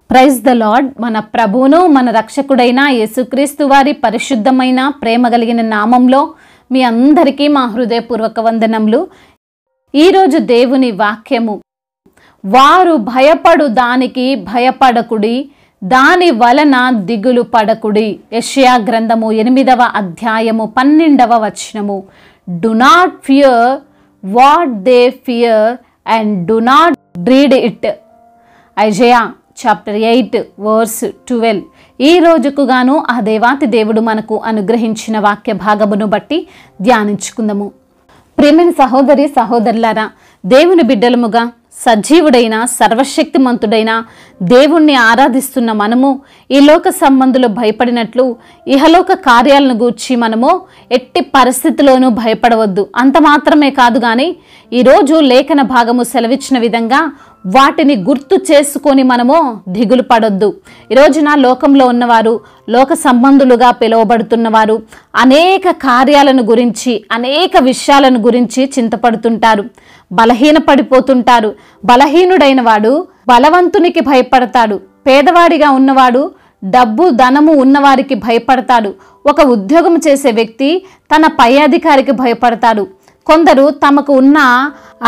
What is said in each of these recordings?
Praise the lord. మన ప్రభువును మన రక్షకుడైన యేసుక్రీస్తు వారి పరిశుద్ధమైన ప్రేమ కలిగిన నామంలో మీ అందరికీ మా హృదయపూర్వక వందనములు. ఈరోజు దేవుని వాక్యము, వారు భయపడు దానికి భయపడకుడి, దాని వలన దిగులు పడకుడి. యెషయా గ్రంథము 8వ అధ్యాయము 12వ వచనము. Do not fear what they fear and do not read it. Isaiah chapter 8 verse 12. ఈ రోజుకు గాను ఆ దేవాతి దేవుడు మనకు అనుగ్రహించిన వాక్య భాగమును బట్టి ధ్యానించుకుందాము. ప్రియమైన సహోదరి సహోదరులారా, దేవుని బిడ్డలముగా సజీవుడైన సర్వశక్తిమంతుడైన దేవుణ్ణి ఆరాధిస్తున్న మనము ఈ లోక సంబంధులు భయపడినట్లు ఇహలోక కార్యాలను గూర్చి మనము ఎట్టి పరిస్థితిలోనూ భయపడవద్దు. అంత మాత్రమే కాదు కానీ ఈరోజు లేఖన భాగము సెలవిచ్చిన విధంగా వాటిని గుర్తు చేసుకొని మనము దిగులు పడొద్దు. ఈరోజున లోకంలో ఉన్నవారు, లోక సంబంధులుగా పిలువబడుతున్నవారు అనేక కార్యాలను గురించి, అనేక విషయాలను గురించి చింతపడుతుంటారు, బలహీనపడిపోతుంటారు. బలహీనుడైన వాడు బలవంతునికి భయపడతాడు. పేదవాడిగా ఉన్నవాడు డబ్బు ధనము ఉన్నవారికి భయపడతాడు. ఒక ఉద్యోగం చేసే వ్యక్తి తన పై అధికారికి భయపడతాడు. కొందరు తమకు ఉన్న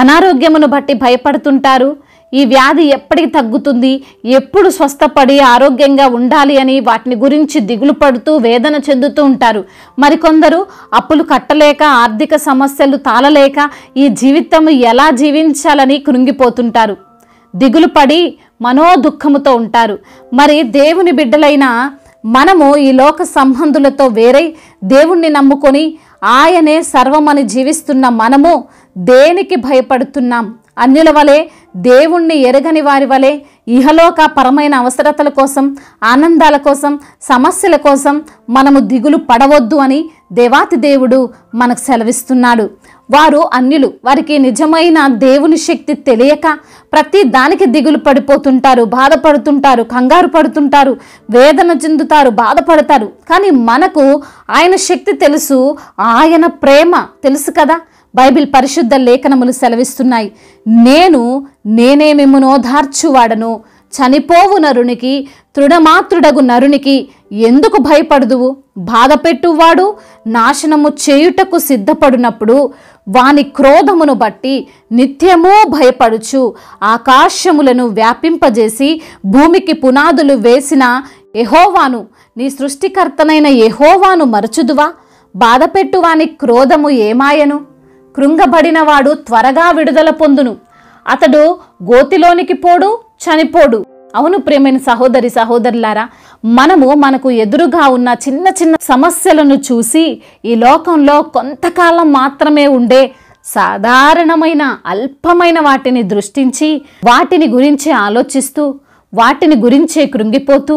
అనారోగ్యమును బట్టి భయపడుతుంటారు. ఈ వ్యాధి ఎప్పటికి తగ్గుతుంది, ఎప్పుడు స్వస్థపడి ఆరోగ్యంగా ఉండాలి అని వాటిని గురించి దిగులు పడుతూ వేదన చెందుతూ ఉంటారు. మరికొందరు అప్పులు కట్టలేక, ఆర్థిక సమస్యలు తాళలేక ఈ జీవితం ఎలా జీవించాలని కృంగిపోతుంటారు, దిగులు పడి మనోదుఖముతో ఉంటారు. మరి దేవుని బిడ్డలైన మనము ఈ లోక సంబంధులతో వేరై దేవుణ్ణి నమ్ముకొని ఆయనే సర్వమని జీవిస్తున్న మనము దేనికి భయపడుతున్నాం? అన్యుల వలె, దేవుణ్ణి ఎరగని వారి వలె ఇహలోక పరమైన అవసరతల కోసం, ఆనందాల కోసం, సమస్యల కోసం మనము దిగులు పడవద్దు అని దేవాతి దేవుడు మనకు సెలవిస్తున్నాడు. వారు అన్యులు, వారికి నిజమైన దేవుని శక్తి తెలియక ప్రతి దానికి దిగులు పడిపోతుంటారు, బాధపడుతుంటారు, కంగారు పడుతుంటారు, వేదన చెందుతారు, బాధపడతారు. కానీ మనకు ఆయన శక్తి తెలుసు, ఆయన ప్రేమ తెలుసు కదా. బైబిల్ పరిశుద్ధ లేఖనములు సెలవిస్తున్నాయి, నేనే మిమ్మును ఓదార్చువాడను, చనిపోవు నరునికి, తృణమాత్రుడగు నరునికి ఎందుకు భయపడుదువు? బాధపెట్టువాడు నాశనము చేయుటకు సిద్ధపడినప్పుడు వాని క్రోధమును బట్టి నిత్యము భయపడుచు ఆకాశములను వ్యాపింపజేసి భూమికి పునాదులు వేసిన యెహోవాను, నీ సృష్టికర్తనైన యెహోవాను మరచుదువా? బాధపెట్టు వాని క్రోధము ఏమాయను? కృంగబడినవాడు త్వరగా విడుదల పొందును, అతడు గోతిలోనికి పోడు, చనిపోడు. అవును ప్రియమైన సహోదరి సహోదరులారా, మనకు ఎదురుగా ఉన్న చిన్న చిన్న సమస్యలను చూసి ఈ లోకంలో కొంతకాలం మాత్రమే ఉండే సాధారణమైన అల్పమైన వాటిని దృష్టించి వాటిని గురించి ఆలోచిస్తూ వాటిని గురించే కృంగిపోతూ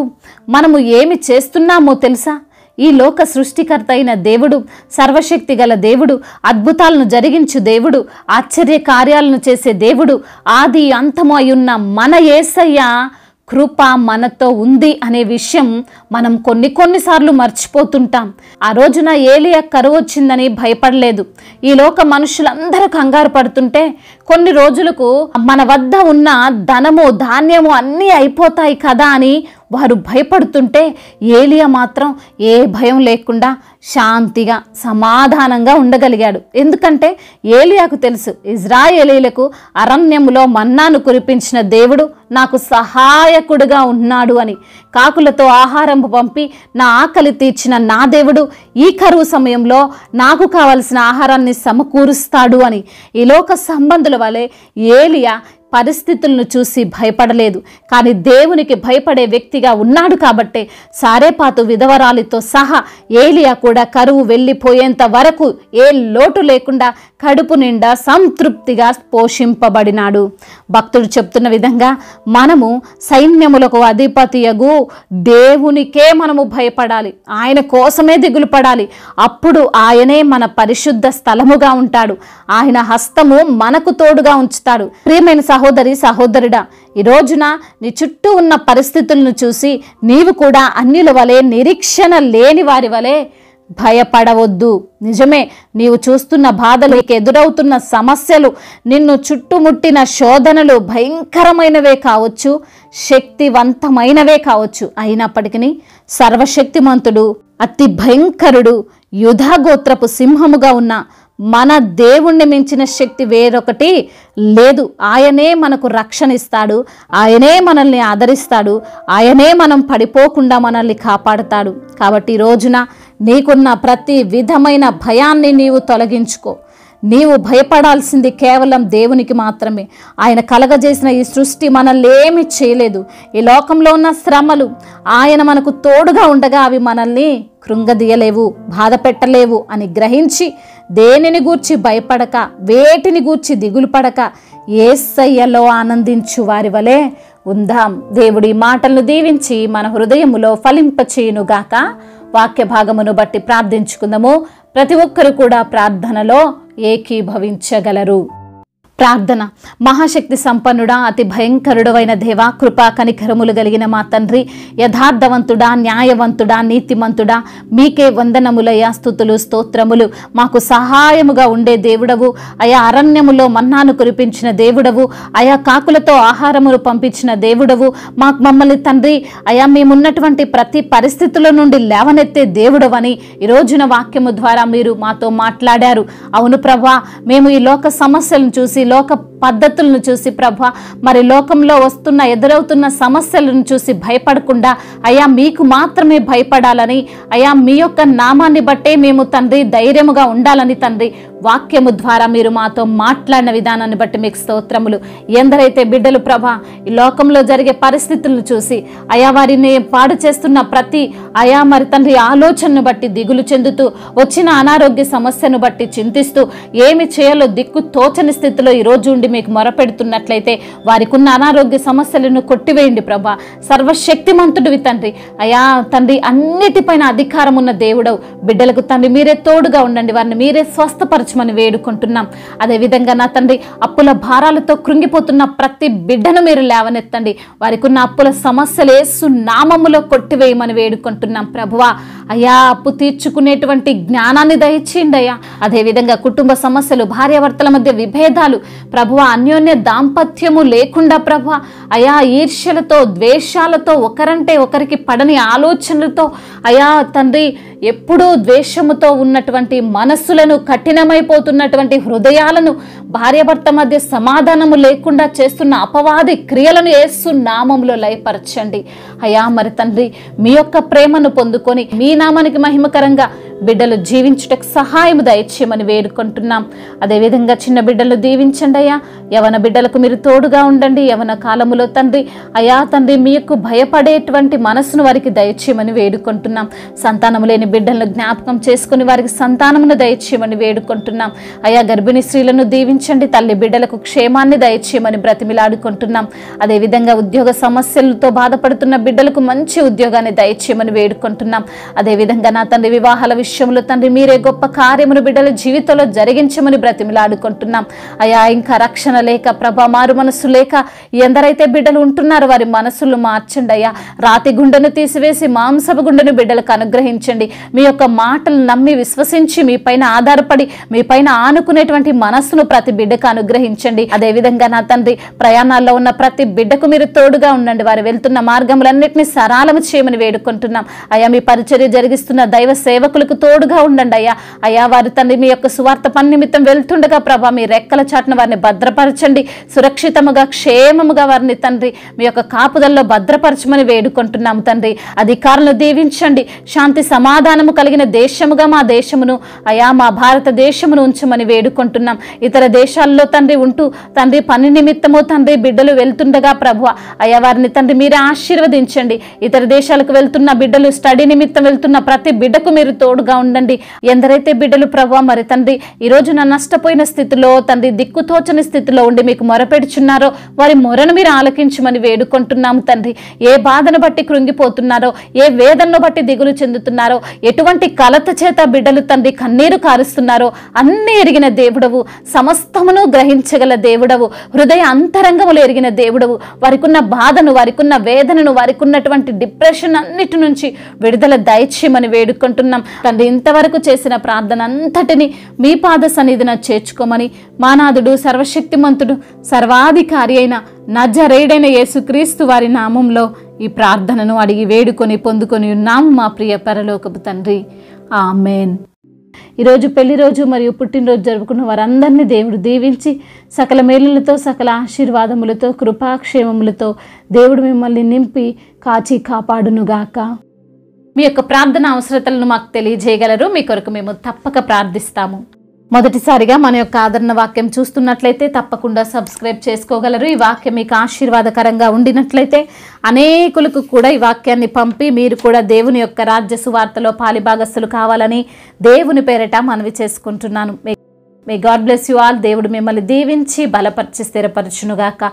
మనము ఏమి చేస్తున్నామో తెలుసా? ఈ లోక సృష్టికర్త అయిన దేవుడు, సర్వశక్తి గల దేవుడు, అద్భుతాలను జరిగించు దేవుడు, ఆశ్చర్య కార్యాలను చేసే దేవుడు, ఆది అంతము అయ్యున్న మన యేసయ్య కృప మనతో ఉంది అనే విషయం మనం కొన్నిసార్లు మర్చిపోతుంటాం. ఆ రోజున ఏలియా కరువు వచ్చిందని భయపడలేదు. ఈ లోక మనుషులందరూ కంగారు పడుతుంటే కొన్ని రోజులకు మన వద్ద ఉన్న ధనము, ధాన్యము అన్నీ అయిపోతాయి కదా అని వారు భయపడుతుంటే ఏలియా మాత్రం ఏ భయం లేకుండా శాంతిగా సమాధానంగా ఉండగలిగాడు. ఎందుకంటే ఏలియాకు తెలుసు, ఇజ్రాయేలీలకు అరణ్యములో మన్నాను కురిపించిన దేవుడు నాకు సహాయకుడుగా ఉన్నాడు అని. కాకులతో ఆహారం పంపి నా ఆకలి తీర్చిన నా దేవుడు ఈ కరువు సమయంలో నాకు కావలసిన ఆహారాన్ని సమకూరుస్తాడు అని. ఈ లోక సంబంధుల వలె ఏలియా పరిస్థితులను చూసి భయపడలేదు. కానీ దేవునికి భయపడే వ్యక్తిగా ఉన్నాడు కాబట్టే సారేపాతు విధవరాలితో సహా ఏలియా కూడా కరువు వెళ్ళిపోయేంత వరకు ఏ లోటు లేకుండా కడుపు నిండా సంతృప్తిగా పోషింపబడినాడు. భక్తుడు చెప్తున్న విధంగా మనము సైన్యములకు అధిపతియగు దేవునికే మనము భయపడాలి, ఆయన కోసమే దిగులు పడాలి. అప్పుడు ఆయనే మన పరిశుద్ధ స్థలముగా ఉంటాడు, ఆయన హస్తము మనకు తోడుగా ఉంచుతాడు. ప్రియమైన సహోదరి సహోదరుడా, ఈ రోజున నీ చుట్టూ ఉన్న పరిస్థితులను చూసి నీవు కూడా అన్యుల వలె, నిరీక్షణ లేని వారి వలె భయపడవద్దు. నిజమే, నీవు చూస్తున్న బాధలు, నీకు ఎదురవుతున్న సమస్యలు, నిన్ను చుట్టుముట్టిన శోధనలు భయంకరమైనవే కావచ్చు, శక్తివంతమైనవే కావచ్చు. అయినప్పటికీ సర్వశక్తిమంతుడు, అతి భయంకరుడు, యూదా గోత్రపు సింహముగా ఉన్న మన దేవుణ్ణి మించిన శక్తి వేరొకటి లేదు. ఆయనే మనకు రక్షణ ఇస్తాడు, ఆయనే మనల్ని ఆదరిస్తాడు, ఆయనే మనం పడిపోకుండా మనల్ని కాపాడుతాడు. కాబట్టి ఈ రోజున నీకున్న ప్రతి విధమైన భయాన్ని నీవు తొలగించుకో. నీవు భయపడాల్సింది కేవలం దేవునికి మాత్రమే. ఆయన కలగజేసిన ఈ సృష్టి మనల్ని ఏమీ చేయలేదు. ఈ లోకంలో ఉన్న శ్రమలు ఆయన మనకు తోడుగా ఉండగా అవి మనల్ని కృంగదీయలేవు, బాధ పెట్టలేవు అని గ్రహించి దేనిని గూర్చి భయపడక, వేటిని గూర్చి దిగులు పడక యేసయ్యలో ఆనందించు వారి వలె ఉందాం. దేవుడి మాటలను దీవించి మన హృదయములో ఫలింపచేయునుగాక. వాక్య భాగమును బట్టి ప్రార్థించుకుందాము. ప్రతి ఒక్కరు కూడా ప్రార్థనలో ఏకీభవించగలరు. ప్రార్థన. మహాశక్తి సంపన్నుడా, అతి భయంకరుడైన దేవా, కృపా కనికరములు కలిగిన మా తండ్రి, యథార్థవంతుడా, న్యాయవంతుడా, నీతిమంతుడా, మీకే వందనములయ్యా, స్తుతులు స్తోత్రములు. మాకు సహాయముగా ఉండే దేవుడవు అయా, అరణ్యములో మన్నాను కురిపించిన దేవుడవు అయా, కాకులతో ఆహారమును పంపించిన దేవుడవు మమ్మల్ని తండ్రి అయా, మేమున్నటువంటి ప్రతి పరిస్థితుల నుండి లేవనెత్తే దేవుడవని ఈ రోజున వాక్యము ద్వారా మీరు మాతో మాట్లాడారు. అవును ప్రభా, మేము ఈ లోక సమస్యలను చూసి, లోక పద్ధతులను చూసి ప్రభా, మరి లోకంలో ఎదురవుతున్న సమస్యలను చూసి భయపడకుండా అయా, మీకు మాత్రమే భయపడాలని అయా, మీ యొక్క నామాన్ని బట్టే మేము తండ్రి ధైర్యముగా ఉండాలని తండ్రి వాక్యము ద్వారా మీరు మాతో మాట్లాడిన విధానాన్ని బట్టి మీకు స్తోత్రములు. ఎందరైతే బిడ్డలు ప్రభా ఈ లోకంలో జరిగే పరిస్థితులను చూసి అయా, వారిని పాడు చేస్తున్న ప్రతి అయా మరి తండ్రి ఆలోచనను బట్టి దిగులు చెందుతూ, వచ్చిన అనారోగ్య సమస్యను బట్టి చింతిస్తూ, ఏమి చేయాలో దిక్కు తోచని స్థితిలో ఈ రోజు ఉండి మీకు మొరపెడుతున్నట్లయితే వారికి ఉన్న అనారోగ్య సమస్యలను కొట్టివేయండి ప్రభా. సర్వశక్తిమంతుడివి తండ్రి అయా తండ్రి, అన్నిటిపైన అధికారం ఉన్న దేవుడవు. బిడ్డలకు తండ్రి మీరే తోడుగా ఉండండి, వారిని మీరే స్వస్థపరచమని వేడుకుంటున్నాం. అదేవిధంగా నా తండ్రి, అప్పుల భారాలతో కృంగిపోతున్న ప్రతి బిడ్డను మీరు లేవనెత్తండి. వారికి ఉన్న అప్పుల సమస్యలు యేసు నామములో కొట్టివేయమని వేడుకుంటున్నాం ప్రభువా. అయ్యా, అప్పు తీర్చుకునేటువంటి జ్ఞానాన్ని దయచేయండి అయ్యా. అదేవిధంగా కుటుంబ సమస్యలు, భార్యాభర్తల మధ్య విభేదాలు ప్రభువా, అన్యోన్య దాంపత్యము లేకుండా ప్రభువా అయా, ఈర్ష్యలతో, ద్వేషాలతో, ఒకరంటే ఒకరికి పడని ఆలోచనలతో అయా తండ్రి, ఎప్పుడూ ద్వేషముతో ఉన్నటువంటి మనస్సులను, కఠినమైపోతున్నటువంటి హృదయాలను, భార్యాభర్త మధ్య సమాధానము లేకుండా చేస్తున్న అపవాది క్రియలను యేసు నామములో లయపరచండి అయ్యా. మరి తండ్రి, మీ యొక్క ప్రేమను పొందుకొని మీ నామానికి మహిమకరంగా బిడ్డలు జీవించుటకు సహాయం దయచేయమని వేడుకుంటున్నాం. అదేవిధంగా చిన్న బిడ్డలు దీవించండి అయ్యా. యవన బిడ్డలకు మీరు తోడుగా ఉండండి. యవన కాలములో తండ్రి అయా తండ్రి, మీకు భయపడేటువంటి మనసును వారికి దయచేయమని వేడుకుంటున్నాం. సంతానము లేని బిడ్డలను జ్ఞాపకం చేసుకుని వారికి సంతానమును దయచేయమని వేడుకుంటున్నాం అయా. గర్భిణీ స్త్రీలను దీవించండి. తల్లి బిడ్డలకు క్షేమాన్ని దయచేయమని బ్రతిమిలాడుకుంటున్నాం. అదేవిధంగా ఉద్యోగ సమస్యలతో బాధపడుతున్న బిడ్డలకు మంచి ఉద్యోగాన్ని దయచేయమని వేడుకుంటున్నాం. అదేవిధంగా నా తండ్రి, వివాహాల విషయంలో తండ్రి మీరే గొప్ప కార్యమును బిడ్డల జీవితంలో జరిగించమని బ్రతిమిలాడుకుంటున్నాం అయా. ఇంకా రక్షణ లేక ప్రభా, మారు మనసు లేక ఎందరైతే బిడ్డలు ఉంటున్నారో వారి మనసులు మార్చండి అయ్యా. రాతి గుండెను తీసివేసి మాంసపు గుండెను బిడ్డలకు అనుగ్రహించండి. మీ యొక్క మాటలు నమ్మి విశ్వసించి మీ పైన ఆధారపడి మీ పైన ఆనుకునేటువంటి మనస్సును ప్రతి బిడ్డకు అనుగ్రహించండి. అదేవిధంగా నా తండ్రి, ప్రయాణాల్లో ఉన్న ప్రతి బిడ్డకు మీరు తోడుగా ఉండండి. వారు వెళ్తున్న మార్గములన్నింటినీ సరళము చేయమని వేడుకుంటున్నాం అయ్యా. మీ పరిచర్య జరిగిస్తున్న దైవ సేవకులకు తోడుగా ఉండండి అయ్యా. అయ్యా, వారి తండ్రి మీ యొక్క సువార్త పని నిమిత్తం వెళ్తుండగా ప్రభా, మీ రెక్కల చాటున వారిని భద్రపరచండి. సురక్షితముగా, క్షేమముగా వారిని తండ్రి మీ యొక్క కాపుదల్లో భద్రపరచమని వేడుకుంటున్నాము తండ్రి. అధికారులను దీవించండి. శాంతి సమాధానము కలిగిన దేశముగా మా దేశమును అయా, మా భారతదేశమును ఉంచమని వేడుకుంటున్నాం. ఇతర దేశాల్లో తండ్రి ఉంటూ తండ్రి పని నిమిత్తము తండ్రి బిడ్డలు వెళ్తుండగా ప్రభు అయా, వారిని తండ్రి మీరే ఆశీర్వదించండి. ఇతర దేశాలకు వెళ్తున్న బిడ్డలు, స్టడీ నిమిత్తం వెళ్తున్న ప్రతి బిడ్డకు మీరు తోడుగా ఉండండి. ఎందరైతే బిడ్డలు ప్రభు మరి తండ్రి ఈ రోజున నష్టపోయిన స్థితిలో తండ్రి, దిక్కుతోచని స్థితిలో ఉండి మీకు మొరపెడుచున్నారో వారి మొరను మీరు ఆలకించమని వేడుకుంటున్నాము తండ్రి. ఏ బాధను బట్టి కృంగిపోతున్నారో, ఏ వేదనను బట్టి దిగులు చెందుతున్నారో, ఎటువంటి కలత చేత బిడ్డలు తండ్రి కన్నీరు కారుస్తున్నారో అన్ని ఎరిగిన దేవుడవు, సమస్తమును గ్రహించగల దేవుడవు, హృదయ అంతరంగములు ఎరిగిన దేవుడవు. వారికి ఉన్న బాధను, వారికి ఉన్న వేదనను, వారికి ఉన్నటువంటి డిప్రెషన్ అన్నిటి నుంచి విడుదల దయచేయమని వేడుకుంటున్నాం తండ్రి ఇంతవరకు చేసిన ప్రార్థన అంతటిని మీ పాద సన్నిధిన చేర్చుకోమని మానాథుడు సర్వశక్తిమంతుడు సర్వాధికారి అయిన నజరేయుడైన యేసుక్రీస్తు వారి నామంలో ఈ ప్రార్థనను అడిగి వేడుకొని పొందుకొని ఉన్నాము మా ప్రియ పరలోకపు తండ్రి. ఆమేన్. ఈరోజు పెళ్లి రోజు మరియు పుట్టినరోజు జరుపుకున్న వారందరినీ దేవుడు దీవించి సకల మేలులతో సకల ఆశీర్వాదములతో కృపాక్షేమములతో దేవుడు మిమ్మల్ని నింపి కాచి కాపాడునుగాక. మీ యొక్క ప్రార్థన అవసరతలను మాకు తెలియజేయగలరు. మీ కొరకు మేము తప్పక ప్రార్థిస్తాము. మొదటిసారిగా మన యొక్క ఆదరణ వాక్యం చూస్తున్నట్లయితే తప్పకుండా సబ్స్క్రైబ్ చేసుకోగలరు. ఈ వాక్యం మీకు ఆశీర్వాదకరంగా ఉండినట్లయితే అనేకులకు కూడా ఈ వాక్యాన్ని పంపి మీరు కూడా దేవుని యొక్క రాజ్య సువార్తలో పాలిభాగస్తులు కావాలని దేవుని పేరట మనవి చేసుకుంటున్నాను. May God bless you all. దేవుడు మిమ్మల్ని దీవించి బలపరిచి స్థిరపరచునుగాక.